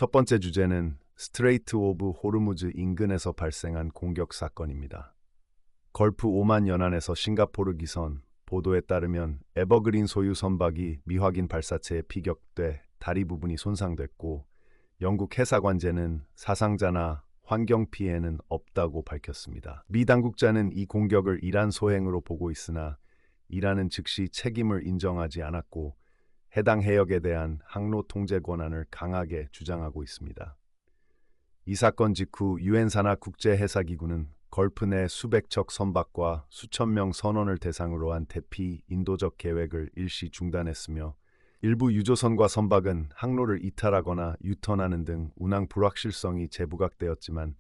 첫 번째 주제는 스트레이트 오브 호르무즈 인근에서 발생한 공격 사건입니다. 걸프 오만 연안에서 싱가포르 기선 보도에 따르면 에버그린 소유 선박이 미확인 발사체에 피격돼 다리 부분이 손상됐고 영국 해사관제는 사상자나 환경 피해는 없다고 밝혔습니다. 미 당국자는 이 공격을 이란 소행으로 보고 있으나 이란은 즉시 책임을 인정하지 않았고 해당 해역에 대한 항로 통제 권한을 강하게 주장하고 있습니다. 이 사건 직후 유엔 산하 국제해사기구는 걸프 내 수백 척 선박과 수천 명 선원을 대상으로 한 대피 인도적 계획을 일시 중단했으며 일부 유조선과 선박은 항로를 이탈하거나 유턴하는 등 운항 불확실성이 재부각되었지만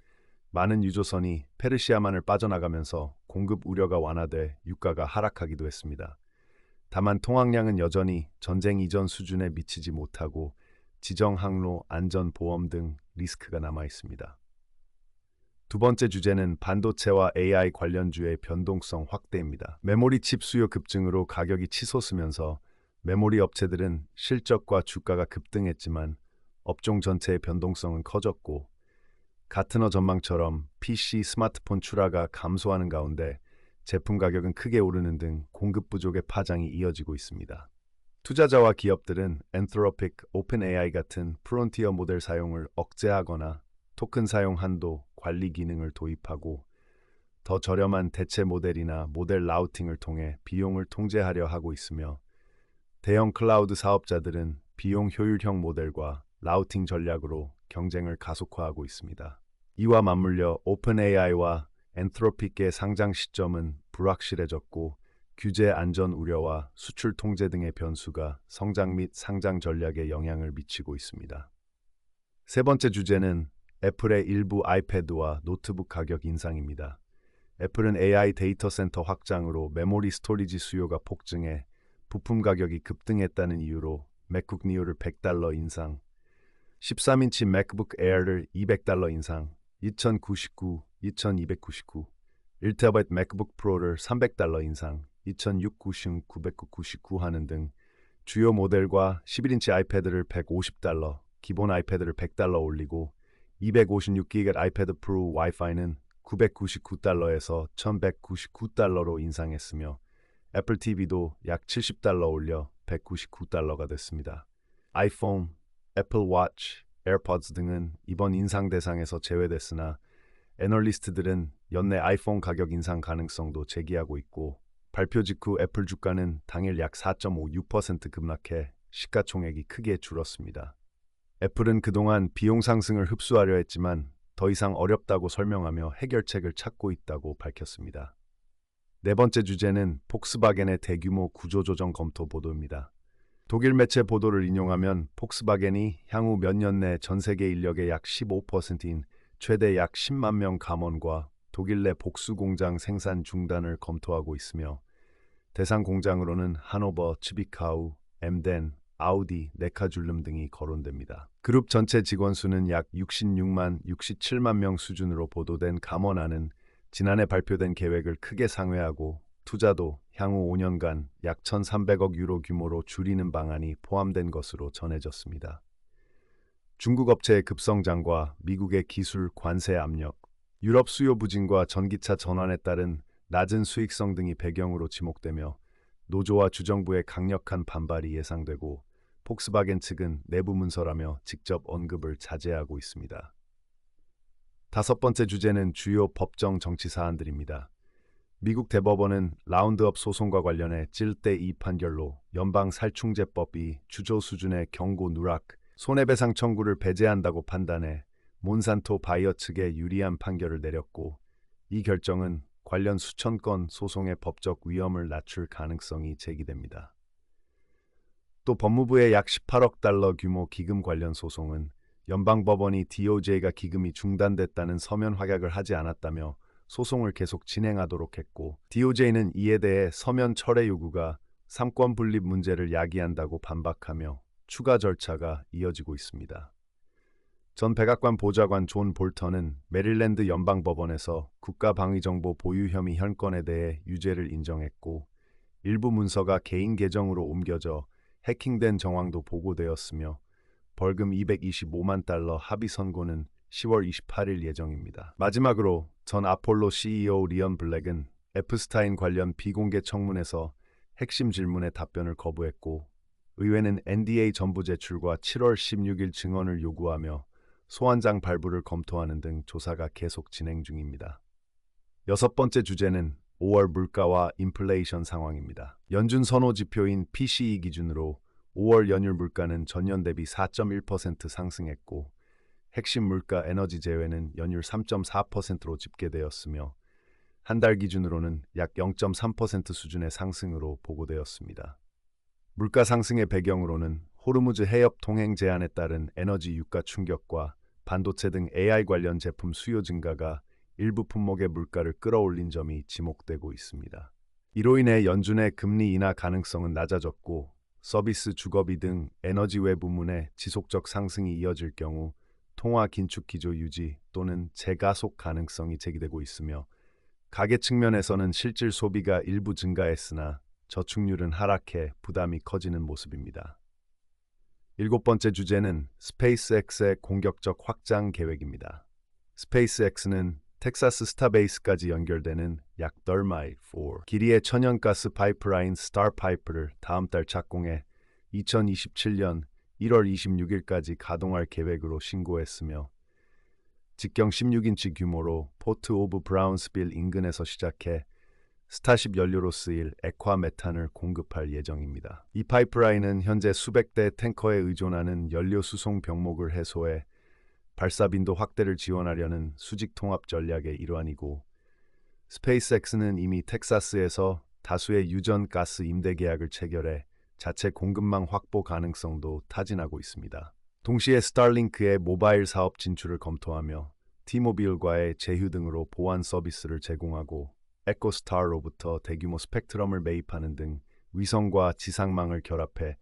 많은 유조선이 페르시아만을 빠져나가면서 공급 우려가 완화돼 유가가 하락하기도 했습니다. 다만 통항량은 여전히 전쟁 이전 수준에 미치지 못하고 지정 항로 안전 보험 등 리스크가 남아 있습니다. 두 번째 주제는 반도체와 AI 관련주의 변동성 확대입니다. 메모리 칩 수요 급증으로 가격이 치솟으면서 메모리 업체들은 실적과 주가가 급등했지만 업종 전체의 변동성은 커졌고 가트너 전망처럼 PC, 스마트폰 출하가 감소하는 가운데 제품 가격은 크게 오르는 등 공급 부족의 파장이 이어지고 있습니다. 투자자와 기업들은 엔트로픽, 오픈AI 같은 프론티어 모델 사용을 억제하거나 토큰 사용 한도 관리 기능을 도입하고 더 저렴한 대체 모델이나 모델 라우팅을 통해 비용을 통제하려 하고 있으며 대형 클라우드 사업자들은 비용 효율형 모델과 라우팅 전략으로 경쟁을 가속화하고 있습니다. 이와 맞물려 오픈AI와 엔트로픽의 상장 시점은 불확실해졌고 규제 안전 우려와 수출 통제 등의 변수가 성장 및 상장 전략에 영향을 미치고 있습니다. 세 번째 주제는 애플의 일부 아이패드와 노트북 가격 인상입니다. 애플은 AI 데이터 센터 확장으로 메모리 스토리지 수요가 폭증해 부품 가격이 급등했다는 이유로 맥북 니오를 $100 인상, 13인치 맥북 에어를 $200 인상, 2099, 2299, 1TB 맥북 프로를 $300 인상, 2690, 999 하는 등 주요 모델과 11인치 아이패드를 $150, 기본 아이패드를 $100 올리고 256GB 아이패드 프로 와이파이는 $999에서 $1199로 인상했으며 애플 TV도 약 $70 올려 $199가 됐습니다. 아이폰, 애플 워치, 에어포드 등은 이번 인상 대상에서 제외됐으나 애널리스트들은 연내 아이폰 가격 인상 가능성도 제기하고 있고 발표 직후 애플 주가는 당일 약 4.56% 급락해 시가총액이 크게 줄었습니다. 애플은 그동안 비용 상승을 흡수하려 했지만 더 이상 어렵다고 설명하며 해결책을 찾고 있다고 밝혔습니다. 네 번째 주제는 폭스바겐의 대규모 구조조정 검토 보도입니다. 독일 매체 보도를 인용하면 폭스바겐이 향후 몇 년 내 전 세계 인력의 약 15%인 최대 약 10만 명 감원과 독일 내 복수 공장 생산 중단을 검토하고 있으며 대상 공장으로는 하노버, 츠비카우, 엠덴, 아우디, 네카줄름 등이 거론됩니다. 그룹 전체 직원 수는 약 66만, 67만 명 수준으로 보도된 감원안은 지난해 발표된 계획을 크게 상회하고 투자도 향후 5년간 약 1,300억 유로 규모로 줄이는 방안이 포함된 것으로 전해졌습니다. 중국 업체의 급성장과 미국의 기술 관세 압력, 유럽 수요 부진과 전기차 전환에 따른 낮은 수익성 등이 배경으로 지목되며 노조와 주정부의 강력한 반발이 예상되고 폭스바겐 측은 내부 문서라며 직접 언급을 자제하고 있습니다. 다섯 번째 주제는 주요 법정 정치 사안들입니다. 미국 대법원은 라운드업 소송과 관련해 7대2 판결로 연방살충제법이 주조 수준의 경고 누락, 손해배상 청구를 배제한다고 판단해 몬산토 바이어 측에 유리한 판결을 내렸고 이 결정은 관련 수천 건 소송의 법적 위험을 낮출 가능성이 제기됩니다. 또 법무부의 약 18억 달러 규모 기금 관련 소송은 연방법원이 DOJ가 기금이 중단됐다는 서면 확약을 하지 않았다며 소송을 계속 진행하도록 했고 DOJ는 이에 대해 서면 철회 요구가 삼권 분립 문제를 야기한다고 반박하며 추가 절차가 이어지고 있습니다. 전 백악관 보좌관 존 볼턴은 메릴랜드 연방법원에서 국가방위정보 보유 혐의 현 건에 대해 유죄를 인정했고 일부 문서가 개인 계정으로 옮겨져 해킹된 정황도 보고되었으며 벌금 225만 달러 합의 선고는 10월 28일 예정입니다. 마지막으로 전 아폴로 CEO 리언 블랙은 에프스타인 관련 비공개 청문에서 핵심 질문에 답변을 거부했고 의회는 NDA 전부 제출과 7월 16일 증언을 요구하며 소환장 발부를 검토하는 등 조사가 계속 진행 중입니다. 여섯 번째 주제는 5월 물가와 인플레이션 상황입니다. 연준 선호 지표인 PCE 기준으로 5월 연율 물가는 전년 대비 4.1% 상승했고 핵심 물가 에너지 제외는 연율 3.4%로 집계되었으며 한 달 기준으로는 약 0.3% 수준의 상승으로 보고되었습니다. 물가 상승의 배경으로는 호르무즈 해협 통행 제한에 따른 에너지 유가 충격과 반도체 등 AI 관련 제품 수요 증가가 일부 품목의 물가를 끌어올린 점이 지목되고 있습니다. 이로 인해 연준의 금리 인하 가능성은 낮아졌고 서비스, 주거비 등 에너지 외 부문의 지속적 상승이 이어질 경우 통화 긴축 기조 유지 또는 재가속 가능성이 제기되고 있으며 가계 측면에서는 실질 소비가 일부 증가했으나 저축률은 하락해 부담이 커지는 모습입니다. 일곱 번째 주제는 스페이스X의 공격적 확장 계획입니다. 스페이스X는 텍사스 스타베이스까지 연결되는 약 10마일 길이의 천연가스 파이프라인 스타파이프를 다음 달 착공해 2027년 1월 26일까지 가동할 계획으로 신고했으며 직경 16인치 규모로 포트 오브 브라운스빌 인근에서 시작해 스타쉽 연료로 쓰일 액화메탄을 공급할 예정입니다. 이 파이프라인은 현재 수백 대 탱커에 의존하는 연료 수송 병목을 해소해 발사 빈도 확대를 지원하려는 수직 통합 전략의 일환이고 스페이스X는 이미 텍사스에서 다수의 유전 가스 임대 계약을 체결해 자체 공급망 확보 가능성도 타진하고 있습니다. 동시에 스타링크의 모바일 사업 진출을 검토하며 T모빌과의 제휴 등으로 보안 서비스를 제공하고 에코스타로부터 대규모 스펙트럼을 매입하는 등 위성과 지상망을 결합해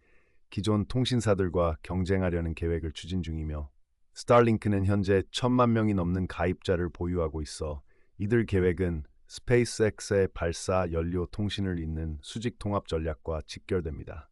기존 통신사들과 경쟁하려는 계획을 추진 중이며 스타링크는 현재 1,000만 명이 넘는 가입자를 보유하고 있어 이들 계획은 스페이스X의 발사 연료 통신을 잇는 수직 통합 전략과 직결됩니다.